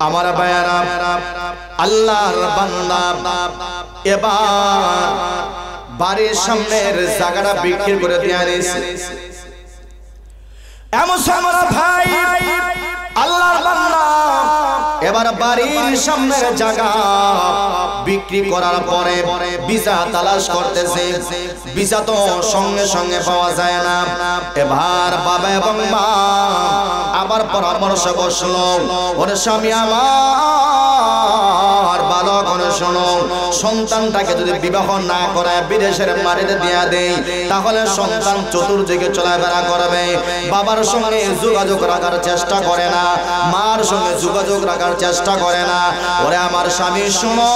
আমার ভাইয়েরা, আল্লাহর বান্দা এবার বাড়ির সামনের জায়গাটা বিক্রি করে দিয়ে আনিস। এমন সময় ভাই আল্লাহর বান্দা এবার বাড়ির সামনের জায়গা বিক্রি করার পরে ভিসা তালাশ করতেছে। ভিসা তো সঙ্গে সঙ্গে পাওয়া যায় না। এবার বাবা এবং মা আবার পরামর্শ বসলো, ওরে স্বামী আমার ভালো করে শোনো, সন্তানটাকে যদি বিবাহ না করায় বিদেশের মাটিতে দিয়া দেই তাহলে সন্তান চতুর্দিকে চলাফেরা করবে, বাবার সঙ্গে যোগাযোগ রাখার চেষ্টা করে না, মার সঙ্গে যোগাযোগ রাখার চেষ্টা করে না। ওরে আমার স্বামী শোনো,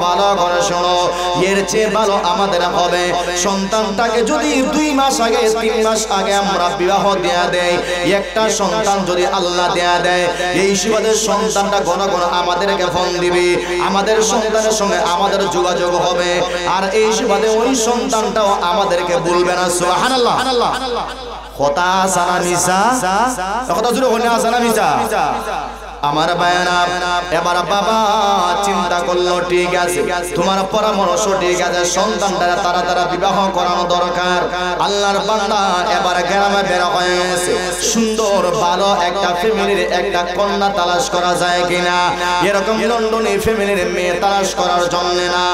ভালো করে শোনো, এর চেয়ে ভালো আমাদের হবে সন্তানটাকে যদি 2 মাস আগে 3 মাস আগে আমরা বিবাহ দেয়া দেয়, একটা সন্তান যদি আল্লাহ দেয়া দেয়, এই সুবাদে সন্তানটা ঘন ঘন আমাদেরকে ফোন দিবে, আমাদের সন্তানের সঙ্গে আমাদের যোগাযোগ হবে, আর এই সুবাদে ওই সন্তানটাও আমাদেরকে বলবে না। সুবহানাল্লাহ। কথা সানা মিসা, কথা জুড়ে হলে আসানা মিসা। আমার ভাইয়েরা, এবার বাবা চিন্তা করলো, ঠিক আছে তোমার পরামর্শ ঠিক আছে, সন্তানটা তাড়াতাড়ি বিবাহ করানো দরকার। আল্লাহর বান্দা এবার গ্রামে বের হয়েছে, সুন্দর ভালো একটা ফ্যামিলির একটা কন্যা তালাশ করা যায় কিনা। এরকম লন্ডনে ফ্যামিলির মেয়ে তালাশ করার জন্য না,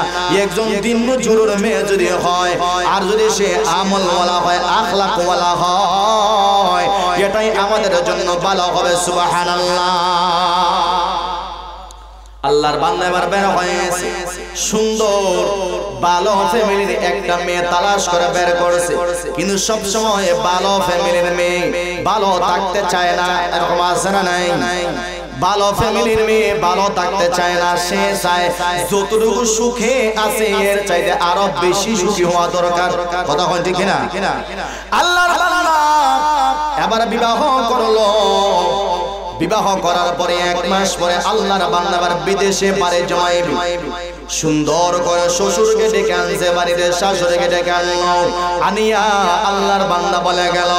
একজন দিনমজুরের মেয়ে যদি হয় আর যদি সে আমলওয়ালা হয়, আখলাকওয়ালা হয়, এটাই আমাদের জন্য ভালো হবে। সুবহানাল্লাহ। আল্লাহর বান্দা এবার বের হয়েছে, সুন্দর ভালো ফ্যামিলির একটা মেয়ে তালাশ করে বের করেছে, কিন্তু সব সময় ভালো ফ্যামিলির মেয়ে ভালো থাকতে চায় না, এরকম আছে না নাই? ভালো ফ্যামিলির মেয়ে ভালো থাকতে চায় না, সে চায় যতটুকু সুখে আছে এর চাইতে আরো বেশি সুখী হওয়া দরকার। কথা হয় ঠিক না? আল্লাহর বান্দা এবার বিবাহ করলো। বিবাহ করার পরে 1 মাস পরে আল্লাহর বান্দা আবার বিদেশে পারে জমাইবি, সুন্দর করে শ্বশুরকে ডেকে আনছে বাড়িতে, শাশুড়িকে ডেকে আনলো, আনিয়া আল্লাহর বান্দা বলে গেল,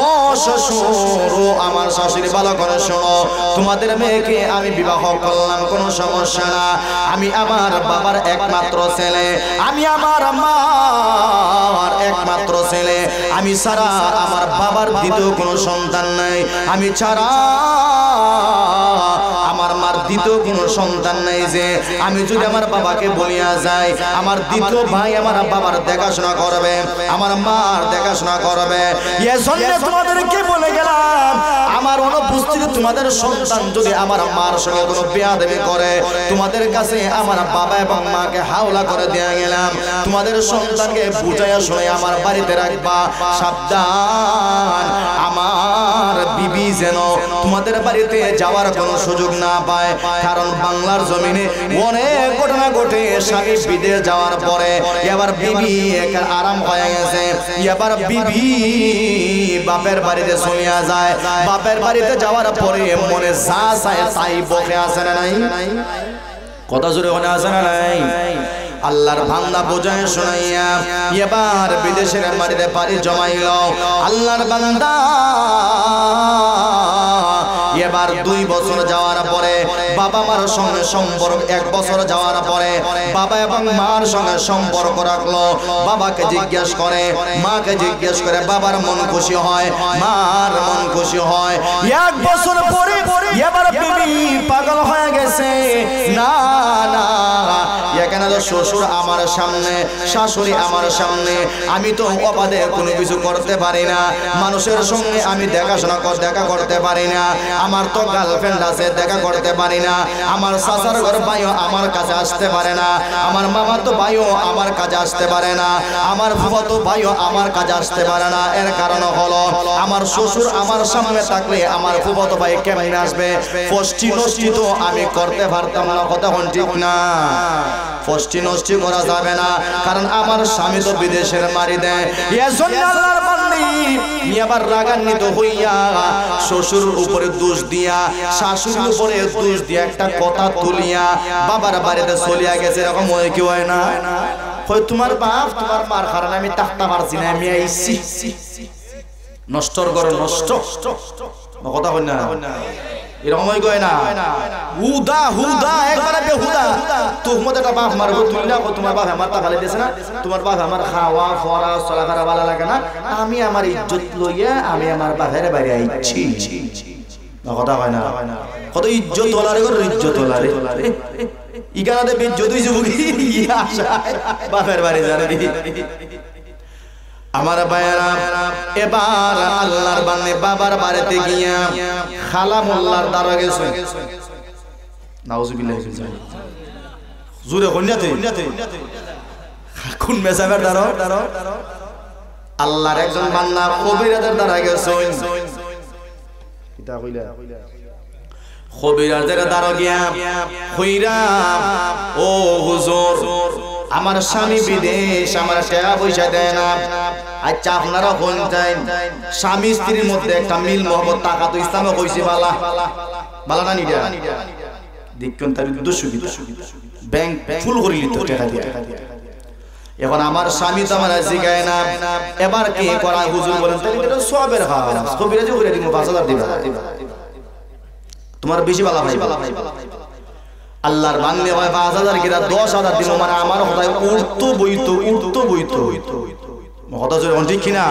ও শ্বশুর ও আমার শাশুড়ি ভালো করে শোনো, তোমাদের মেয়েকে আমি বিবাহ করলাম, কোনো সমস্যা না, আমি আমার বাবার একমাত্র ছেলে, আমি আমার মার একমাত্র ছেলে, আমি ছাড়া আমার বাবার দ্বিতীয় কোনো সন্তান নাই, আমি ছাড়া আমার মার দ্বিতীয় কোনো সন্তান নাই, যে আমি যদি আমার বাবাকে বলিয়া যাই আমার দ্বিতীয় ভাই আমার বাবার দেখাশোনা করবে, আমার মার দেখাশোনা করবে, এজন্য তোমাদেরকে বলে গেলাম আমার অনুপস্থিতি তোমাদের সন্তান যদি আমার মার সঙ্গে কোনো বেয়াদবি করে, তোমাদের কাছে আমার বাবা এবং মাকে হাওলা করে দেয়া গেলাম, তোমাদের সন্তানকে বুঝাইয়া শুনে আমার বাড়িতে রাখবা, সাবধান আমার বিবি যেন তোমাদের বাড়িতে যাওয়ার কোনো সুযোগ না পায়। কারণ বাংলার জমিনে অনেক ঘটনা ঘটে, স্বামী বিদেশ যাওয়ার পরে এবার বিবি আরাম হয়ে গেছে, এবার বিবি বাপের বাড়িতে চলিয়া যায়, বাপের বাড়িতে যাওয়ার পরে মনে যা চায় তাই বকে আসে না নাই? কথা জোরে মনে আসে না নাই? আল্লাহর বান্দা বোঝায় শোনাইয়া এবার বিদেশের মাটিতে পাড়ি জমাইল। আল্লাহর বান্দা এবার 2 বছর যাওয়ার পরে বাবা মার সঙ্গে সম্পর্ক, 1 বছর যাওয়ার পরে বাবা এবং মার সঙ্গে সম্পর্ক রাখলো, বাবাকে জিজ্ঞেস করে, মাকে জিজ্ঞেস করে, বাবার মন খুশি হয়, মার মন খুশি হয়। 1 বছর পরে এবার বিবি পাগল হয়ে গেছে, না না এখানে তো শ্বশুর আমার সামনে, শাশুড়ি আমার সামনে, আমি তো অবাধে কোনো কিছু করতে পারি না, মানুষের সঙ্গে আমি দেখা করতে পারি না, আমার তো গার্লফ্রেন্ড আছে দেখা করতে পারি না, আমার চাচার ঘর ভাইও আমার কাছে আসতে পারে না, আমার মামা তো ভাইও আমার কাছে আসতে পারে না, আমার ফুফাতো ভাইও আমার কাছে আসতে পারে না। এর কারণ হলো আমার শ্বশুর আমার সামনে থাকলে আমার ফুফাতো ভাই কেমন আসবে, ফষ্টি নষ্টি তো আমি করতে পারতাম না। কথা কোন ঠিক না? ফষ্টি নষ্টি করা যাবে না, কারণ আমার স্বামী তো বিদেশের মারি দেয়। এজন্য আল্লাহর বান্দি এবার রাগান্বিত হইয়া শ্বশুর উপরে দোষ দিয়া, শাশুড়ির উপরে দোষ দিয়া একটা কথা তুলিয়া বাবার বাড়িতে চলিয়া গেছে। এরকম হয় কি হয় না? হয় তোমার বাপ তোমার মার কারণে আমি থাকতে পারছি না, আমি আইছি নষ্টর ঘর নষ্ট। কথা হয় না? এরকম কয় না হুদা হুদা একবারে বেহুদা তুহমত একটা বাপ মারবো তুইলা তোমার বাপ আমার টাকা দিয়েছে না তোমার বাপ আমার খাওয়া ফরা চলাফেরা ভালো লাগে না আমি আমার ইজ্জত লইয়া আমি আমার বাপের বাইরে আইছি কথা হয় না কত ইজ্জত তোলারে গো ইজ্জত তোলারে ইগানাতে বেজ্জত হইছে বুকি বাপের বাড়ি যাবে আমার ভাইরা এবার আল্লাহর বান্দে বাবার বাড়িতে গিয়া খালা মোল্লার দ্বারা গেছে নাউজুবিল্লাহ জোরে কন্যাতে কোন মেসাবের দ্বারা আল্লাহর একজন বান্দা কবিরাজের দ্বারা গেছে কিতা কইলা কবিরাজের দ্বারা গিয়া কইরা ও হুজুর আমার স্বামী বিদেশ আমার টাকা পয়সা দেয় না আচ্ছা আপনারা কোন চান স্বামী স্ত্রীর মধ্যে একটা মিল মহব্বত টাকা তো ইসলামে কইছে বালা বালা না নিডা দেখুন তার উদ্দেশ্য কি ব্যাংক ফুল করে নিতে টাকা দিয়া এখন আমার স্বামী তো আমার জিগায় না এবার কি করা হুজুর বলেন তাহলে এটা সওয়াবের কাজ কবিরাজি করে দিব 5000 দিবা তোমার বেশি বালা ভাই আল্লাহর বান্দে হয় 5000 কিরা 10000 দিব মানে আমার কথায় উড়তো বইতো কথা জোরে ঠিক কিনা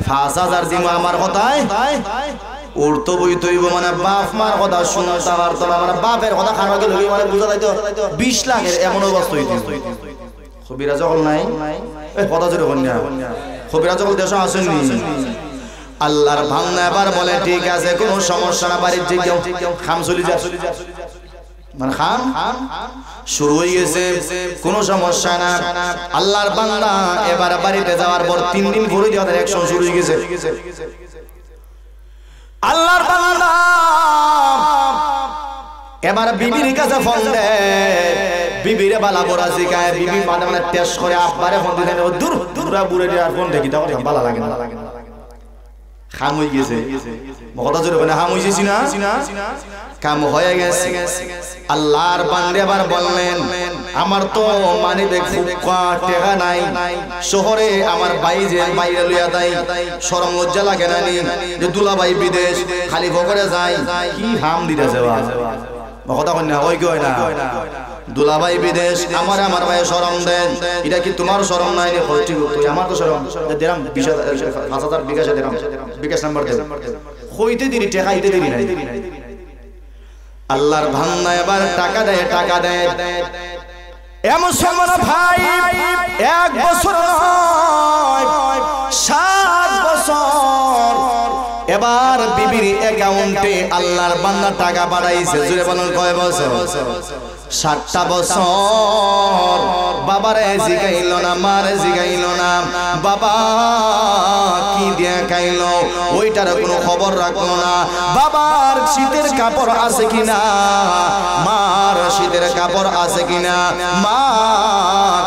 5000 দিব আমার কথায় উড়তো বইতো হইব মানে বাপ মার কথা শুনতে পারতো না মানে বাপের কথা খানা গেল মানে বুঝা যাইতো 20 লাখের এমন অবস্থা হইতো কবিরাজ হল নাই কথা জোরে কন্যা কবিরাজ হল দেশ আসেননি আল্লাহর ভাঙনা এবার বলে ঠিক আছে কোনো সমস্যা না বাড়ির যে খাম চলে যা মানে খাম শুরু হয়ে গেছে কোনো সমস্যা না আল্লাহর বান্দা এবার বাড়িতে যাওয়ার পর 3 দিন পরে ওদের অ্যাকশন শুরু হয়ে গেছে আল্লাহর বান্দা এবার বিবির কাছে ফোন দেয় বিবিরে বালা বড়া জিগায় বিবি মানে টেস্ট করে আব্বারে ফোন দিলেন দূর দূরা বুড়ে আর ফোন দেখি তাও ভালো লাগে না খাম হয়ে গেছে কথা জোরে বলে হাম হইছে না কাম হয়ে গেছে আল্লাহর বান্দে আবার বললেন আমার তো মানি ব্যাগ ফুকা টাকা নাই শহরে আমার ভাই যে বাইরে লইয়া দেয় শরম লজ্জা লাগে না যে দুলাভাই বিদেশ খালি ভরে যায় কি হাম দিতেছে কথা কই না ওই কই না দুলাভাই বিদেশ আমার ভাই শরম দেন এটা কি তোমার শরম নাই রে ঠিক তুই আমার তো শরম দিলাম 5000 বিকাশে দিলাম বিকাশ নাম্বার দে কইতে দিলি টাকা দিতে দিলি নাই আল্লাহর ভান্না এবার টাকা দেয় এমন সময় ভাই 1 বছর নয় 7 বছর এবার বিবির অ্যাকাউন্টে আল্লাহর বান্দা টাকা পাঠাইছে জুড়ে বলুন কয় বছর 7টা বছর বাবারে জিগাইল না মারে জিগাইল না বাবা কি দিয়া খাইলো ওইটার কোনো খবর রাখলো না বাবার শীতের কাপড় আছে কিনা মার শীতের কাপড় আছে কিনা মা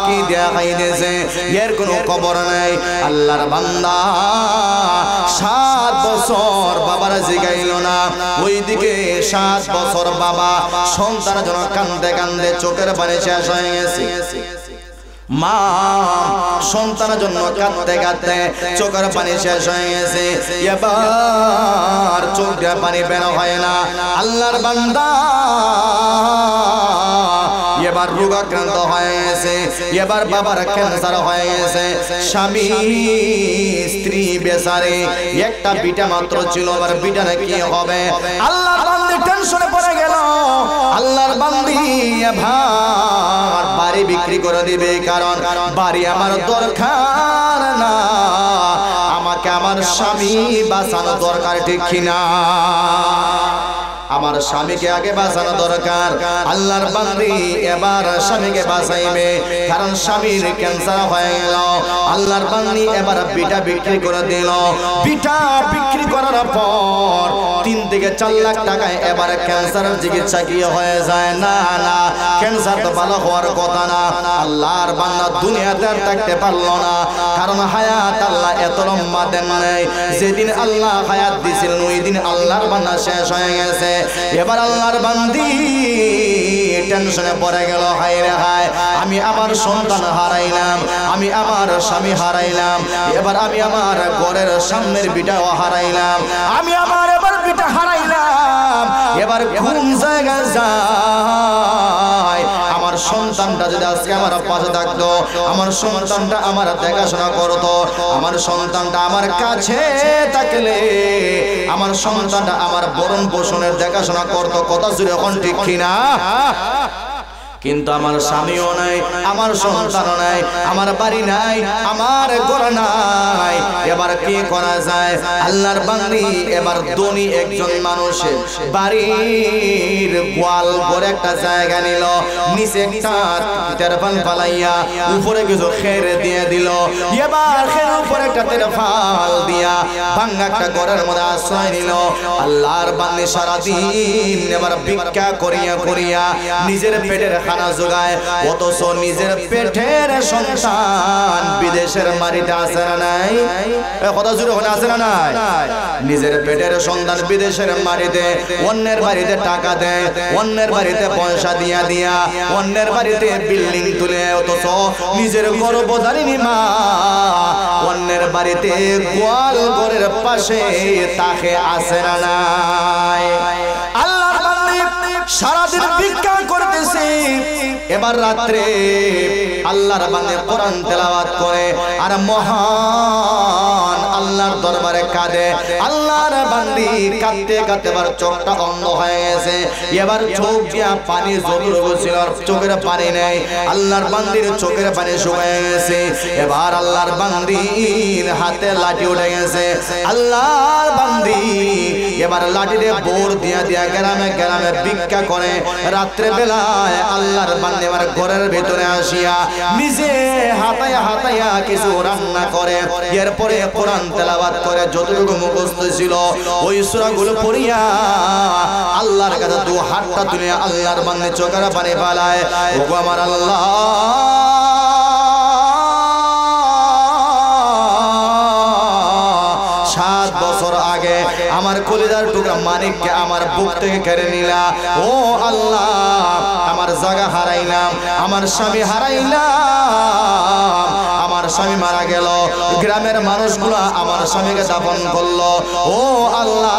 কি দিয়া খাইতেছে এর কোনো খবর নাই আল্লাহর বান্দা 7 বছর বাবার জিগাইল না ওইদিকে 7 বছর বাবা সন্তানের জন্য কান্দে কান্দে চোখের পানি শেষ হয়ে গেছে মা সন্তানের জন্য কাঁদতে কাঁদতে চোখের পানি শেষ হয়ে গেছে এবার চোখের পানি বের হয় না আল্লাহর বান্দা এবার রোগাক্রান্ত হয়ে গেছে এবার বাবার ক্যান্সার হয়ে গেছে স্বামী স্ত্রী বেচারে একটা বিটা মাত্র ছিল আর বিটা কি হবে আল্লাহর বান্দা টেনশনে পড়ে গেল আল্লাহর বান্দি এবার বাড়ি বিক্রি করে দিবে কারণ বাড়ি আমার দরকার না আমাকে আমার স্বামী বাঁচানো দরকার ঠিক কিনা আমার স্বামীকে আগে বাঁচানো দরকার আল্লাহর বান্দি এবার স্বামীকে বাঁচাইবে কারণ স্বামীর ক্যান্সার হয়ে গেল আল্লাহর বান্দি এবার বিটা বিক্রি করে দিল বিটা বিক্রি করার পর 3 থেকে 4 লাখ টাকায় এবার ক্যান্সারের চিকিৎসা কি হয়ে যায় না না ক্যান্সার তো ভালো হওয়ার কথা না আল্লাহর বান্দা দুনিয়াতে থাকতে পারলো না কারণ হায়াত আল্লাহ এত লম্বা দেন নাই যেদিন আল্লাহ হায়াত দিয়েছিলেন ওই দিন আল্লাহর বান্দা শেষ হয়ে গেছে এবার আল্লাহর বান্দি টেনশনে পড়ে গেল হায় রে হায় আমি আমার সন্তান হারাইলাম আমি আমার স্বামী হারাইলাম এবার আমি আমার ঘরের সামনের বিটাও হারাইলাম আমি আমার এবার বিটা হারাইলাম এবার কোন জায়গায় যায়? আমার সন্তানটা যদি আজকে আমার পাশে থাকতো, আমার সন্তানটা আমার দেখাশোনা করতো, আমার সন্তানটা আমার কাছে থাকলে, আমার সন্তানটা আমার ভরণ পোষণের দেখাশোনা করতো। কথা ছিল এখন ঠিক কিনা? কিন্তু আমার স্বামীও নাই, আমার সন্তানও নাই, আমার বাড়ি নাই, আমার ঘর নাই। এবার কি করা যায়? আল্লাহর বান্দি এবার ধনী একজন মানুষের বাড়ির গোয়াল ঘরে একটা জায়গা নিল, নিচে একটা তেরপাল ফালাইয়া উপরে কিছু খের দিয়ে দিল। এবার খের উপরে একটা তেরপাল দিয়া ভাঙ্গা একটা ঘরের মধ্যে আশ্রয় নিল। আল্লাহর বান্দি সারাদিন এবার ভিক্ষা করিয়া করিয়া নিজের পেটের খানা জোগায়, অথচ নিজের পেটের সন্তান বিদেশের মাটিতে আছে না নাই? কথা জুড়ে ওখানে আছে না নাই? নিজের পেটের সন্তান বিদেশের মাটিতে অন্যের বাড়িতে টাকা দেয়, অন্যের বাড়িতে পয়সা দিয়া দিয়া অন্যের বাড়িতে বিল্ডিং তুলে, অথচ নিজের গর্ভধারিণী মা অন্যের বাড়িতে গোয়াল ঘরের পাশে তাকে আছে না নাই? আল্লাহর বান্দি সারাদিন ভিক্ষা করতেছে, এবার রাত্রে আল্লাহর বান্দে কোরআন তেলাওয়াত করে আর মহান আল্লাহর দরবারে কাঁদে। আল্লাহর বান্দি কাঁদতে কাঁদতে এবার চোখটা অন্ধ হয়ে গেছে, এবার চোখ দিয়া পানি জমে গেছিল, চোখের পানি নেই। আল্লাহর বান্দির চোখের পানি শুকিয়ে গেছে। এবার আল্লাহর বান্দির হাতে লাঠি উঠে গেছে। আল্লাহর বান্দি এবার লাঠিতে বোর দিয়া দিয়া গ্রামে গ্রামে ভিক্ষা করে। রাত্রে বেলায় আল্লাহর বান্দি এবার ঘরের ভিতরে আসিয়া নিজে হাতায়া হাতায়া কিছু রান্না করে, এরপরে কোরআন তেলাওয়াত করে যতটুকু মুখস্থ ছিল ওই সূরাগুলো পড়িয়া আল্লাহর কাছে দু হাতটা তুলে আল্লাহর বান্দি চোখের পানি পালায়। ওগো আমার আল্লাহ, 7 বছর আগে আমার কলিজার টুকরা মানিককে আমার বুক থেকে কেড়ে নিলা। ও আল্লাহ, আমার জায়গা হারাইলাম, আমার স্বামী হারাইলাম, আমার স্বামী মারা গেল, গ্রামের মানুষগুলো আমার স্বামীকে দাফন করলো। ও আল্লাহ,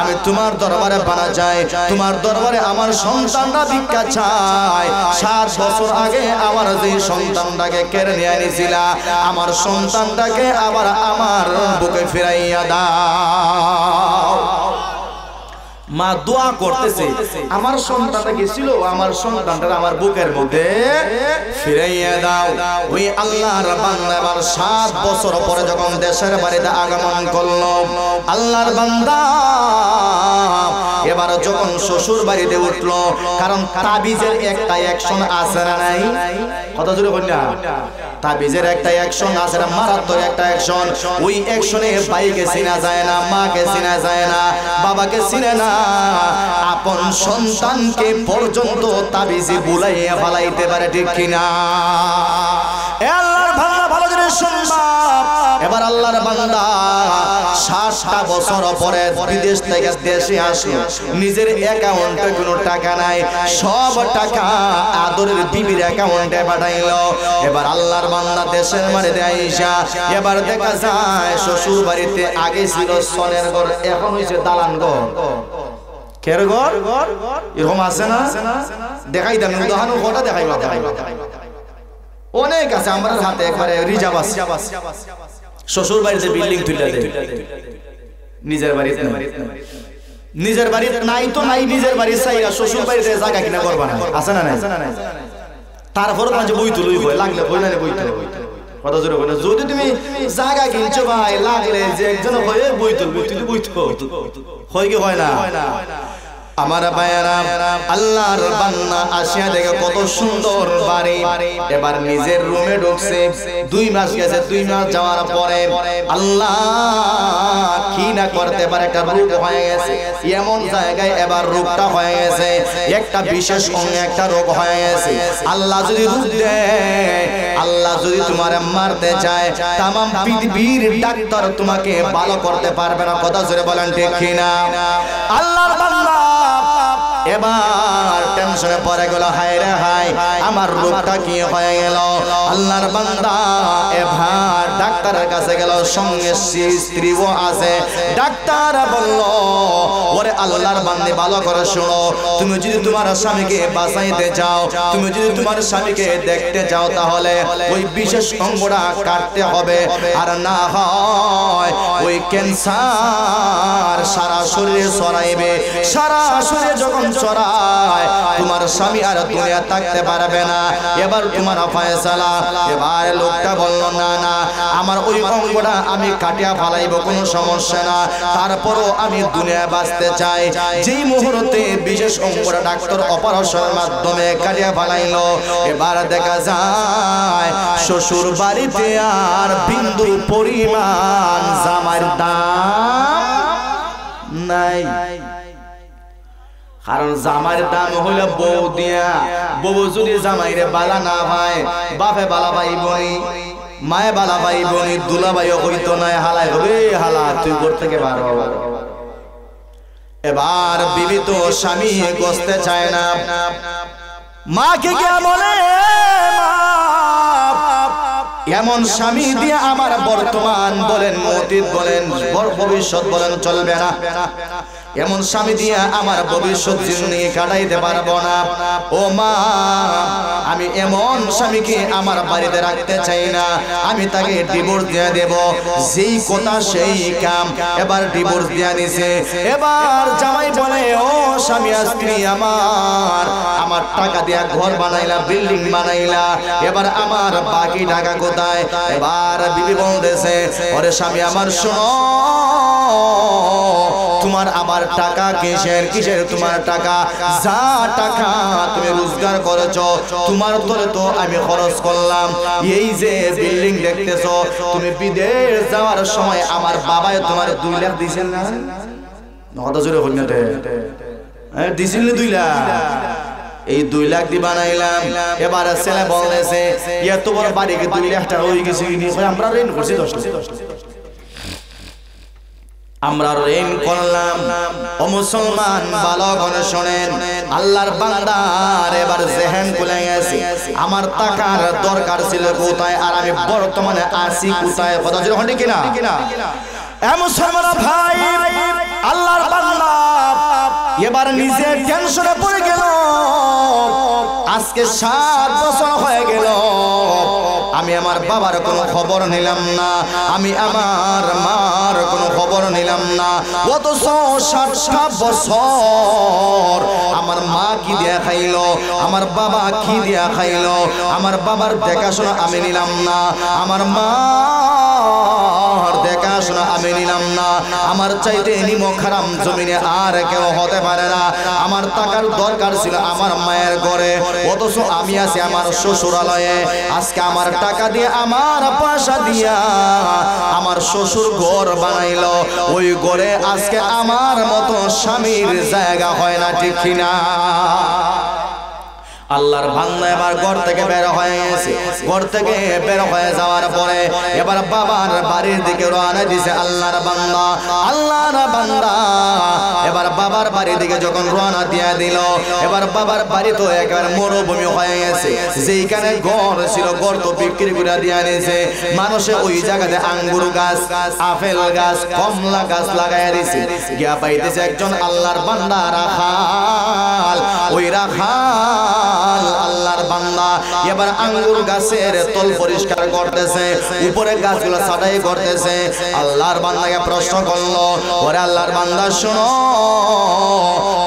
আমি তোমার দরবারে পানা চাই, তোমার দরবারে আমার সন্তানরা ভিক্ষা চাই। 7 বছর আগে আমার যে সন্তানটাকে কেড়ে নিয়ে এনেছিলা, আমার সন্তানটাকে আবার আমার বুকে ফিরাইয়া দাও। মা দোয়া করতেছে, আমার সন্তানটা গেছিল, আমার সন্তানটা আমার বুকের মধ্যে ফিরাইয়া দাও। ওই আল্লাহর বান্দা আবার 7 বছর পরে যখন দেশের বাড়িতে আগমন করলো, আল্লাহর বান্দা এবার যখন শ্বশুর বাড়িতে উঠলো, কারণ তাবিজের একটা অ্যাকশন আছে না নাই? কথা জুড়ে বল না, তাবিজের একটা অ্যাকশন আছে না, মারাত্মক একটা অ্যাকশন। ওই অ্যাকশনে ভাইকে চিনা যায় না, মাকে চিনা যায় না, বাবাকে চিনে না, আপন সন্তানকে পর্যন্ত তাবিজে বুলাইয়া ফালাইতে পারে, ঠিক কিনা? আল্লাহর বান্দা ভালো করে শুনবা। এবার আল্লাহর বান্দা 7টা বছর পরে বিদেশ থেকে দেশে আসে, নিজের অ্যাকাউন্টে কোনো টাকা নাই, সব টাকা আদরের বিবির অ্যাকাউন্টে পাঠাইলো। এবার আল্লাহর বান্দা দেশের বাড়িতে আইসা এবার দেখা যায় শ্বশুর বাড়িতে আগে ছিল সনের ঘর, এখন হইছে দালান ঘর। কের ঘর এরকম আছে না? দেখাই দেন উদাহরণ, ঘরটা দেখাইবা, অনেক আছে আমার হাতে, একবারে রিজার্ভ আছে। শ্বশুর বাড়িতে বিল্ডিং তুলে দেয়, নিজের বাড়িতে নিজের বাড়িতে নাই তো নাই, নিজের বাড়ি চাইরা শ্বশুর বাড়িতে জায়গা কিনা করবা না, আছে না নাই? তারপর মাঝে বই তুলই হয়, লাগলে বই না বই তুলে। কথা জোরে বলে, যদি তুমি জায়গা কিনছো ভাই, লাগলে যে একজন হয়ে বই তুলবি, তুই বই তো হয় কি হয় না? আমার ভাইয়েরা, আল্লাহর বান্দা আসিয়া দেখে কত সুন্দর বাড়ি, এবার নিজের রুমে ঢুকছে। 2 মাস গেছে, 2 মাস যাওয়ার পরে আল্লাহ কি না করতে পারে, একটা রোগ হয়ে গেছে। এমন জায়গায় এবার রোগটা হয়ে গেছে, একটা বিশেষ অঙ্গে একটা রোগ হয়ে গেছে। আল্লাহ যদি রোগ দেয়, আল্লাহ যদি তোমারে মারতে চায়, তামাম পৃথিবীর ডাক্তার তোমাকে ভালো করতে পারবে না। কথা জোরে বলেন ঠিক কিনা? আল্লাহর বান্দা এবার টেনশনে পড়ে গেল, হায় রে হায় আমার রোগটা কি হয়ে গেল। আল্লাহর বান্দা এবার ডাক্তারের কাছে গেল, সঙ্গে স্ত্রীও আছে। ডাক্তার বলল, ওরে আল্লাহর বান্দে ভালো করে শোনো, তুমি যদি তোমার স্বামীকে বাঁচাইতে চাও, তুমি যদি তোমার স্বামীকে দেখতে চাও, তাহলে ওই বিশেষ অঙ্গটা কাটতে হবে, আর না হয় ওই ক্যান্সার সারা শরীরে ছড়াইবে। সারা শরীরে যখন ছড়ায় তোমার স্বামী আর দুনিয়া থাকতে পারবে না। এবার তোমার ফয়সালা। এবার লোকটা বলল, না না, আমার ওই অঙ্গটা আমি কাটিয়া ফালাইব, কোনো সমস্যা না, তারপরও আমি দুনিয়া বাঁচতে চাই। যেই মুহূর্তে বিশেষ অঙ্গটা ডাক্তার অপারেশনের মাধ্যমে কাটিয়া ফালাইলো, এবার দেখা যায় শ্বশুর বাড়িতে আর বিন্দু পরিমাণ জামার দাম নাই। কারণ জামাইয়ের দাম হইল বউ দিয়া। বউ যদি জামাইরে বালা না পায়, বাপে বালা পাই বনি, মায়ে বালা পাই বনি, দুলা ভাইও হইতো নাই, হালাই হবে হালা তুই ঘর থেকে বার হ। এবার বিবি তো স্বামী গসতে চায় না, মাকে গিয়া বলে, এমন স্বামী দিয়ে আমার বর্তমান বলেন, অতীত বলেন, ভবিষ্যৎ বলেন চলবে না। এমন স্বামী দিয়ে আমার ভবিষ্যৎ জিন্দগি কাটাইতে পারবো না। ও মা, আমি এমন স্বামীকে আমার বাড়িতে রাখতে চাই না, আমি তাকে ডিভোর্স দিয়ে দেব। যেই কথা সেই কাম। এবার ডিভোর্স দিয়ে নিছে। এবার জামাই বলে, ও স্বামী স্ত্রী আমার টাকা দিয়া ঘর বানাইলা, বিল্ডিং বানাইলা, এবার আমার বাকি টাকা কোথায়? এবার বিবি বলতেছে, ওরে স্বামী আমার, শোনো, তোমার আবার টাকা কিসের কিসের তোমার টাকা? যা টাকা তুমি রোজগার করেছো তোমার তোরে তো আমি খরচ করলাম। এই যে বিল্ডিং দেখতেছো, তুমি বিদেশ যাওয়ার সময় আমার বাবাই তোমার 2 লাখ দিয়েছেন না? কত জোরে হইনা দে, দিছিল 2 লাখ। এই 2 লাখ দি বানাইলাম। এবার ছেলে বলতেছে, এত বড় বাড়িকে 2 লাখ টাকা হয়ে গেছে, আমরা ঋণ করছি 10 লাখ, আমরা ঋণ করলাম। ও মুসলমান ভালো করে শোনেন, আল্লাহর বান্দার এবার জেহেন খুলে গেছে। আমার টাকার দরকার ছিল কোথায়, আর আমি বর্তমানে আছি কোথায়? কথা ছিল হন্ডি কিনা? এ মুসলমান ভাই, আল্লাহর বান্দা এবার নিজে টেনশনে পড়ে গেল। আজকে 7 বছর হয়ে গেল, আমি আমার বাবার কোনো খবর নিলাম না, আমি আমার মার কোনো খবর নিলাম না। অথচ 60টা বছর আমার মা কি দিয়া খাইলো, আমার বাবা কি দিয়া খাইলো, আমার বাবার দেখাশোনা আমি নিলাম না, আমার মার দেখাশোনা আমি নিলাম না। আমার চাইতে নিমক হারাম জমিনে আর কেউ হতে পারে না। আমার টাকার দরকার ছিল আমার মায়ের ঘরে, অথচ আমি আছি আমার শ্বশুরালয়ে। আজকে আমার টাকা দিয়ে, আমার পয়সা দিয়া আমার শ্বশুর ঘর বানাইলো। ওই ঘরে আজকে আমার মতো স্বামীর জায়গা হয় না, ঠিক কিনা? আল্লাহর বান্দা এবার ঘর থেকে বের হয়ে গেছে। ঘর থেকে বের হয়ে যাওয়ার পরে এবার বাবার বাড়ির দিকে রওনা দিয়েছে আল্লাহর বান্দা। আল্লাহর বান্দা এবার বাবার বাড়ির দিকে যখন রওনা দিয়ে দিল, এবার বাবার বাড়ি তো একেবারে মরুভূমি হয়ে গেছে। যেইখানে ঘর ছিল, ঘর তো বিক্রি করে দিয়ে আনিছে। মানুষে ওই জায়গাতে আঙ্গুর গাছ, আপেল গাছ, কমলা গাছ লাগাইয়া দিছে। গিয়া পাইতেছে একজন আল্লাহর বান্দা রাখাল। ওই রাখাল আল্লাহর বান্দা এবার আঙ্গুর গাছের তল পরিষ্কার করতেছে, উপরে গাছগুলো ছাটাই করতেছে। আল্লাহর বান্দাকে প্রশ্ন করলো, ওরে আল্লাহর বান্দা শোনো,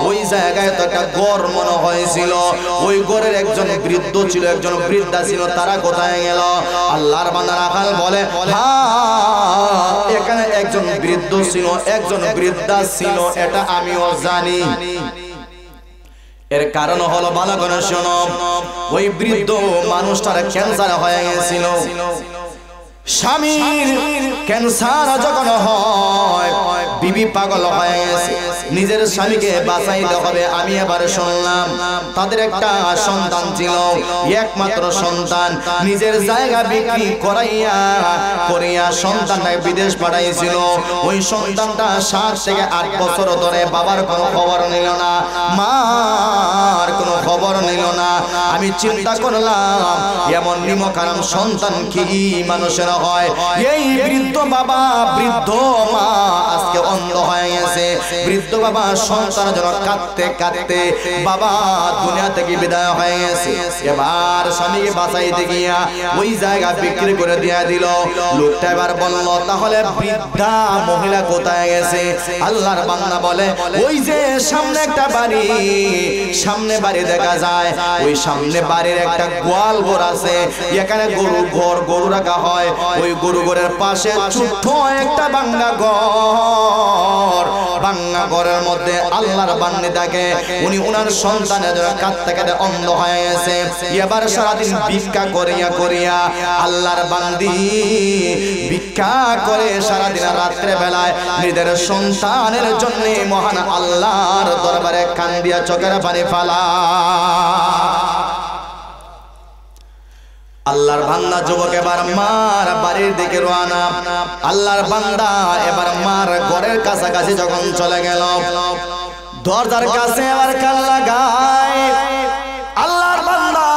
ওই জায়গায় তো একটা গড় মনে হয়েছিল, ওই গড়ের একজন বৃদ্ধ ছিল, একজন বৃদ্ধা ছিল, তারা কোথায় গেল? আল্লাহর বান্দা রাখাল বলে, হ্যাঁ, এখানে একজন বৃদ্ধ ছিল, একজন বৃদ্ধা ছিল, এটা আমিও জানি। এর কারণ হলো, ভালো করে শোনো, ওই বৃদ্ধ মানুষটার ক্যান্সার হয়ে গেছিল। স্বামীর ক্যান্সার যখন হয়, বিবি পাগল হয়ে গেছে, নিজের স্বামীকে বাঁচাইতে হবে। আমি এবার শুনলাম তাদের একটা সন্তান ছিল, একমাত্র সন্তান, নিজের জায়গা বিক্রি করিয়া সন্তানটাকে বিদেশ পাঠাইছিল। ওই সন্তানটা 7 থেকে 8 বছর ধরে বাবার কোনো খবর নিল না, মার কোনো খবর খবর নিল না। আমি চিন্তা করলাম এমন নিমকারাম সন্তান কি মানুষের হয়? এই বৃদ্ধ বাবা বৃদ্ধ মা আজকে অন্ধ হয়ে গেছে। বৃদ্ধ বাবা সন্তানের জন্য কাঁদতে কাঁদতে বাবা দুনিয়া থেকে বিদায় হয়ে গেছে। এবার স্বামীকে বাঁচাইতে গিয়া ওই জায়গা বিক্রি করে দিয়ে দিল। লোকটা এবার বলল তাহলে বৃদ্ধা মহিলা কোথায় গেছে? আল্লাহর বান্দা বলে ওই যে সামনে একটা বাড়ি, সামনে বাড়ি দেখা যায়, ওই সামনে বাড়ির একটা গোয়াল ঘর আছে, এখানে গরু রাখা হয়। ওই গরু ঘরের পাশে ছোট্ট একটা ভাঙা ঘর, ভাঙা ঘরের মধ্যে আল্লাহর বান্দাকে উনি ওনার সন্তানের জন্য কাঁদতে কাঁদতে অন্ধ হয়ে গেছে। এবার সারাদিন ভিক্ষা করিয়া করিয়া আল্লাহর বান্দি ভিক্ষা করে সারাদিন রাত্রে বেলায় নিজের সন্তানের জন্য মহান আল্লাহর দরবারে কান্দিয়া চোখের পানি ফালা। আল্লাহর বান্দা যুবক এবার মার বাড়ির দিকে রওনা। আল্লাহর বান্দা এবার মার ঘরের কাছাকাছি যখন চলে গেল, দরজার কাছে এবার কান লাগায়। আল্লাহর বান্দা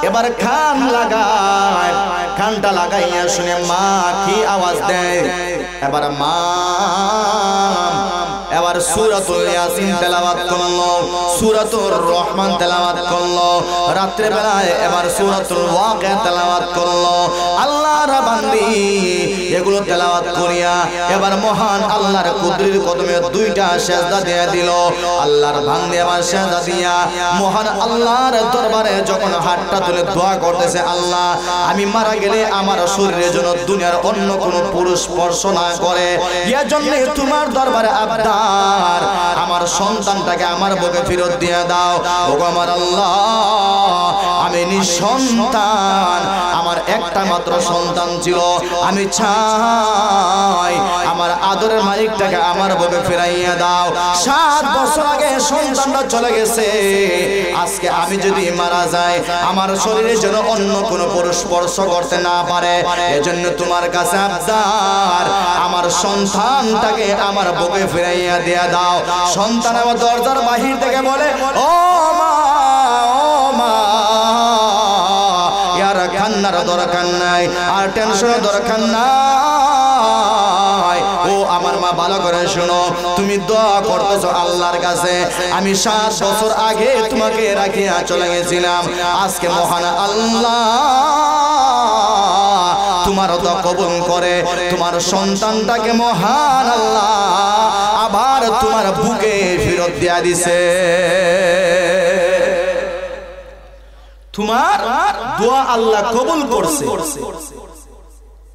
এবার কান লাগায়, কানটা লাগাইয়া শুনে মা কি আওয়াজ দেয়। এবার মা এবার সূরাতুল ইয়াসিন তেলাওয়াত করলো, সূরাতুর রহমান তেলাওয়াত করলো, রাত্রে বেলায় এবার সূরাতুল ওয়াকিয়া তেলাওয়াত করলো। আল্লাহর বান্দি এগুলো তেলাওয়াত করিয়া এবার মহান আল্লাহর কুদরতের কদমে দুইটা সিজদা দিয়ে দিল। আল্লাহর বান্দি এবার সিজদা দিয়া মহান আল্লাহর দরবারে যখন হাতটা তুলে দোয়া করতেছে, আল্লাহ আমি মারা গেলে আমার শরীরের জন্য দুনিয়ার অন্য কোনো পুরুষ স্পর্শ না করে, এজন্য তোমার দরবারে আবদার আমার সন্তানটাকে আমার বুকে ফেরত দিয়ে দাও। ওগো আমার আল্লাহ, আমি নিঃসন্তান, আমার একটা মাত্র সন্তান ছিল, আমি চাই আমার আদরের মালিকটাকে আমার বুকে ফিরাইয়া দাও। 7 বছর আগে সন্তানটা চলে গেছে, আজকে আমি যদি মারা যাই আমার শরীরের জন্য অন্য কোনো পুরুষ স্পর্শ করতে না পারে, এজন্য তোমার কাছে আবদার আমার সন্তানটাকে আমার বুকে ফিরাইয়া দিয়া দাও। সন্তান আমার দরজার বাহির থেকে বলে, ও মা, ও মা, ইয়ার কান্নার দরকার নাই, আর টেনশনের দরকার নাই। ও আমার মা, ভালো করে শোনো, তুমি দোয়া করতেছো আল্লাহর কাছে, আমি 7 বছর আগে তোমাকে রাখিয়া চলে গেছিলাম, আজকে মহান আল্লাহ তোমার দোয়া কবুল করে তোমার সন্তানটাকে মহান আল্লাহ আবার তোমার বুকে ফেরত দিয়া দিছে। তোমার দোয়া আল্লাহ কবুল করছে।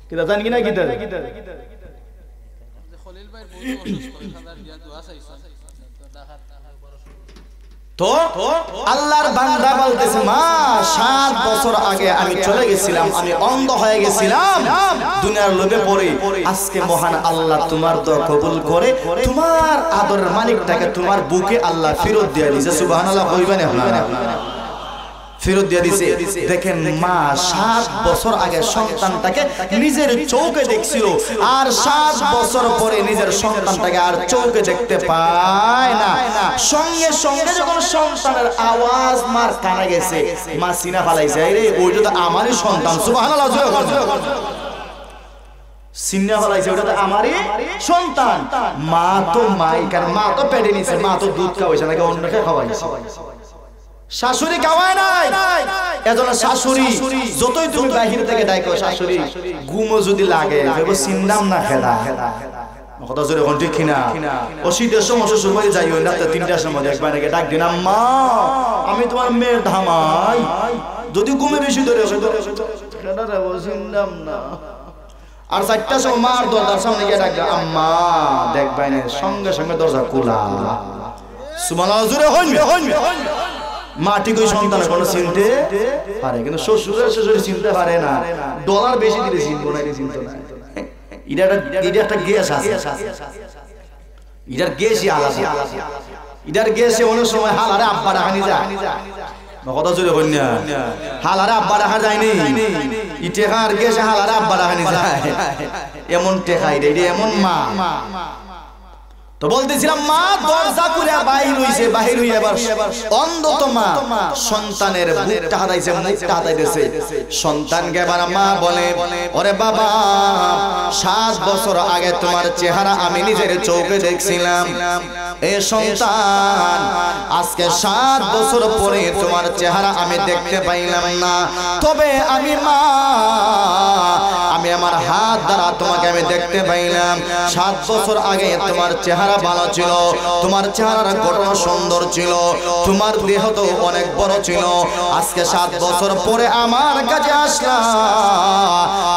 কিটা জানি না কিটা তো আল্লাহর বান্দা বলতেছে, মা 7 বছর আগে আমি চলে গেছিলাম, আমি অন্ধ হয়ে গেছিলাম দুনিয়ার লোভে পড়ে, আজকে মহান আল্লাহ তোমার দোয়া কবুল করে তোমার আদরের মালিকটাকে তোমার বুকে আল্লাহ ফেরত দিয়ে দিয়েছে। সুবহানাল্লাহ কইবেন আপনারা? ফেরত দিয়ে দিছে। দেখেন মা 7 বছর আগে সন্তানটাকে নিজের চোখে দেখছিল, আর 7 বছর পরে নিজের সন্তানটাকে আর চোখে দেখতে পায় না। সঙ্গে সঙ্গে যখন সন্তানের আওয়াজ মার কানে গেছে, মা সিনা ফালাইছে, রে ওইটা তো আমারই সন্তান। সুবহানাল্লাহ, সিনা ফালাইছে, ওটা তো আমারই সন্তান। মা তো মাইকার, মা তো পেটে নিছে, মা তো দুধ খাওয়াইছে নাকি অন্যকে খাওয়াইছে, শাশুড়ি খাওয়ায় নাই। এজন্য শাশুড়ি যতই তুমি বাহির থেকে ডাইকো, শাশুড়ি ঘুমও যদি লাগে ভেবো চিন্তাম না খেলা কথা জোরে কোন ঠিক কিনা। ও শীতের সময় শ্বশুর বাড়ি যাই, ওই রাতে 3টার সময় একবার নাকি ডাক দিন, আম্মা আমি তোমার মেয়ের ধামাই, যদি ঘুমে বেশি ধরে চিন্তাম না। আর 4টার সময় মার দরজার সামনে গিয়ে ডাক, আম্মা দেখবাই না, সঙ্গে সঙ্গে দরজা খোলা। সুবহানাল্লাহ, জোরে হইবে। মাটি কই সন্তানের কোনো চিনতে পারে, কিন্তু শ্বশুরের শ্বশুর চিনতে পারে না। ডলার বেশি দিলে চিনবো না, চিনতো না। এটা একটা গ্যাস আছে, এটার গ্যাসই আলাদা। এটার গ্যাসে অনেক সময় হালারে আব্বা রাখানি যায়, কথা জোরে হইন না, হালারে আব্বা রাখা যায়নি, ইটেকার গ্যাসে হালারে আব্বা রাখানি যায়, এমন টেকা এটা এমন মা। তো বলতেছিলাম মা দরজা খুলে বাহির হইয়া এবার অন্ধত মা সন্তানের বুকটা হাতাইছে, মুখটা হাতাইতেছে। সন্তানকে এবার মা বলে, ওরে বাবা 7 বছর আগে তোমার চেহারা আমি নিজের চোখে দেখছিলাম। এ সন্তান আজকে 7 বছর পরে তোমার চেহারা আমি দেখতে পাইলাম না, তবে আমি মা আমি আমার হাত দ্বারা তোমাকে আমি দেখতে পাইলাম। 7 বছর আগে তোমার চেহারা ভালো ছিল, তোমার চেহারার গঠন সুন্দর ছিল, তোমার দেহ তো অনেক বড় ছিল। আজকে 7 বছর পরে আমার কাছে আসলা,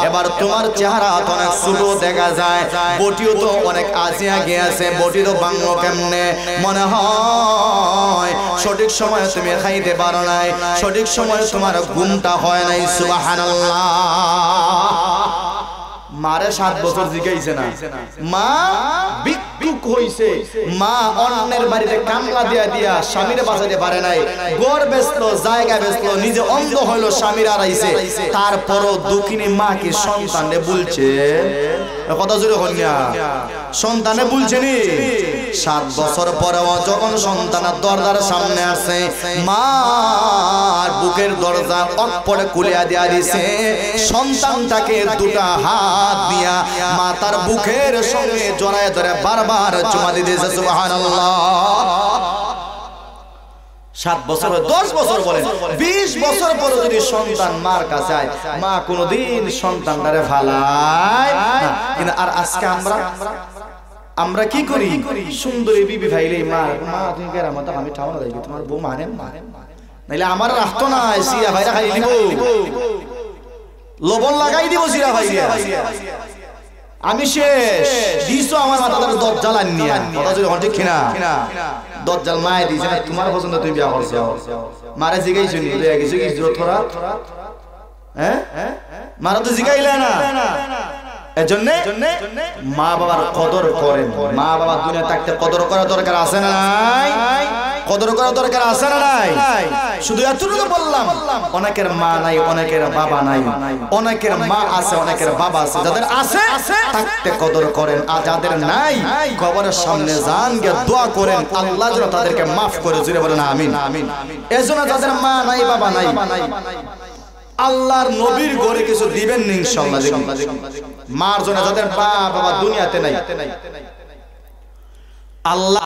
এবার তোমার চেহারা তো অনেক ছোট দেখা যায়, বটিও তো অনেক আজিয়া গিয়েছে, বটি তো ভাঙলো কেমনে? মনে হয় সঠিক সময় তুমি খাইতে পারো নাই, সঠিক সময় তোমার ঘুমটা হয় নাই। সুবহানাল্লাহ। মারে 7 বছর জিগাইছে না, মা বিক্ষুক হইছে, মা অন্যের বাড়িতে কামলা দিয়া স্বামীরে বাঁচাইতে পারে নাই, ঘর বেচলো, জায়গা বেচলো, নিজে অন্ধ হইলো, স্বামীর আড়াইছে, তারপরও দুঃখিনী মা কি সন্তানে বলছে? কথা জোরে কন্যা, সন্তানে বলছে নি? 7 বছর পরেও যখন সন্তানের দরজার সামনে আসে, মার বুকের দরজা অকপড়ে খুলিয়া দিয়া দিছে। সন্তানটাকে দুটা হাত দিয়া মাতার বুকের সঙ্গে জড়ায় ধরে বারবার চুমা দিতেছে। সুবহানাল্লাহ। 7 বছর 10 বছর বলেন 20 বছর পরে যদি সন্তান মার কাছে আয়, মা কোনদিন সন্তানটারে ফালায় না। কিন্তু আর আজকে আমরা কি করি? সুন্দরী বিবি ভাইলে মা তুমি কেরা মাতা আমি ঠাউনা দেই, তোমার বউ মানে নাইলে আমার রাখতো না, সিরা ভাইরা খাই দিব, লবণ লাগাই দিব সিরা ভাইরা, আমি শেষ। দিছো আমার মাথা ধরে দজ্জাল আনিয়া, কথা যদি ঠিক কিনা? দজ্জাল মায়ে দিছে না, তোমার পছন্দ তুমি বিয়া করছো। মারে জিগাইছো নি? লইয়া গেছো কি থোড়া? হ্যাঁ, মারা তো জিগাইলে না। এজন্য মা বাবার কদর করেন। মা বাবা দুনিয়া থাকতে কদর করা দরকার আছে না নাই? কদর করা দরকার আছে না নাই? শুধু এতটুকু বললাম, অনেকের মা নাই, অনেকের বাবা নাই, অনেকের মা আছে, অনেকের বাবা আছে। যাদের আছে থাকতে কদর করেন, আর যাদের নাই কবরের সামনে যান গিয়ে দোয়া করেন আল্লাহ যেন তাদেরকে মাফ করে। জুড়ে বলেন আমিন। এজন্য যাদের মা নাই, বাবা নাই, আল্লাহর নবীর ঘরে কিছু দিবেন না ইনশাআল্লাহ। মার জন্য যাদের বাবা দুনিয়াতে নাই, আল্লাহ